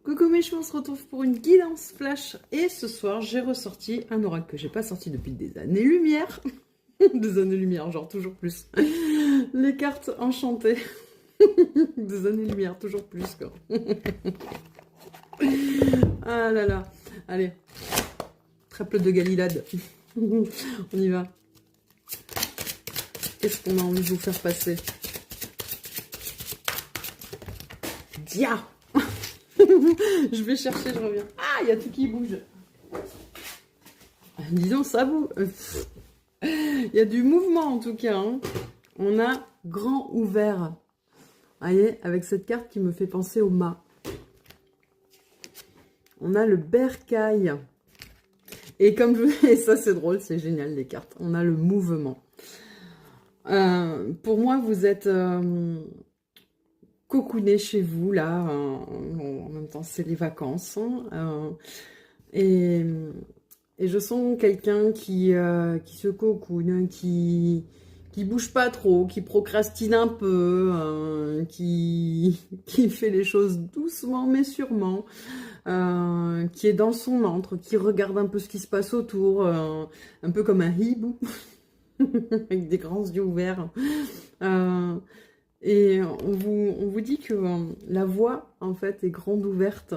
Coucou mes cheveux, on se retrouve pour une guidance flash et ce soir j'ai ressorti un oracle que j'ai pas sorti depuis des années-lumière. Des années-lumière, genre toujours plus. Les cartes enchantées. Des années-lumière, toujours plus quoi. Ah là là. Allez. Triple de Galilade. On y va. Qu'est-ce qu'on a envie de vous faire passer? Dia. Je vais chercher, je reviens. Ah, il y a tout qui bouge. Disons, ça bouge. Il y a du mouvement en tout cas. Hein. On a grand ouvert. Vous voyez, avec cette carte qui me fait penser au mât. On a le bercail. Et comme je... Et ça c'est drôle, c'est génial les cartes. On a le mouvement. Pour moi, vous êtes cocooné chez vous là. Bon, en même temps, c'est les vacances. Hein, et je sens quelqu'un qui se cocoone, qui bouge pas trop, qui procrastine un peu, qui fait les choses doucement mais sûrement, qui est dans son antre, qui regarde un peu ce qui se passe autour, un peu comme un hibou, avec des grands yeux ouverts. Et on vous dit que la voie, en fait, est grande ouverte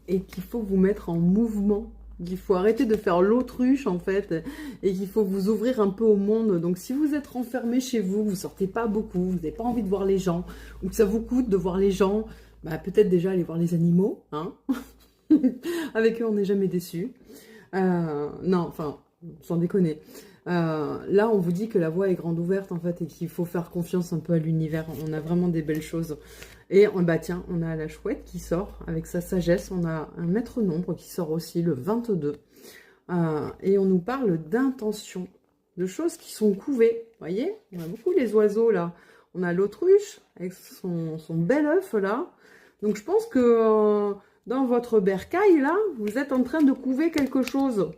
et qu'il faut vous mettre en mouvement. Qu'il faut arrêter de faire l'autruche en fait et qu'il faut vous ouvrir un peu au monde. Donc si vous êtes renfermé chez vous, vous sortez pas beaucoup, vous n'avez pas envie de voir les gens ou que ça vous coûte de voir les gens, bah, peut-être déjà aller voir les animaux. Hein. Avec eux on n'est jamais déçu. Non, enfin, sans déconner. Là on vous dit que la voie est grande ouverte en fait et qu'il faut faire confiance un peu à l'univers. On a vraiment des belles choses. Et bah tiens, on a la chouette qui sort avec sa sagesse. On a un maître nombre qui sort aussi le 22. Et on nous parle d'intention, de choses qui sont couvées. Vous voyez, on a beaucoup les oiseaux là. On a l'autruche avec son bel œuf là. Donc je pense que dans votre bercail là, vous êtes en train de couver quelque chose.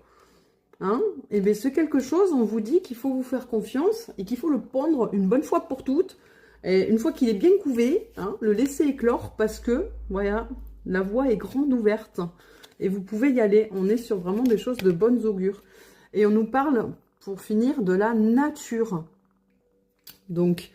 Hein? Et bien ce quelque chose, on vous dit qu'il faut vous faire confiance et qu'il faut le pondre une bonne fois pour toutes. Et une fois qu'il est bien couvé, hein, le laisser éclore parce que, voilà, la voie est grande ouverte. Et vous pouvez y aller. On est sur vraiment des choses de bonnes augures. Et on nous parle, pour finir, de la nature. Donc,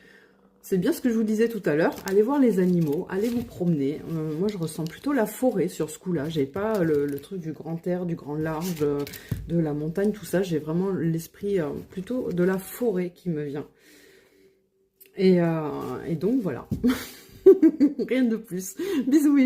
c'est bien ce que je vous disais tout à l'heure. Allez voir les animaux, allez vous promener. Moi, je ressens plutôt la forêt sur ce coup-là. J'ai pas le truc du grand air, du grand large, de la montagne, tout ça. J'ai vraiment l'esprit plutôt de la forêt qui me vient. Et donc, voilà. Rien de plus. Bisous.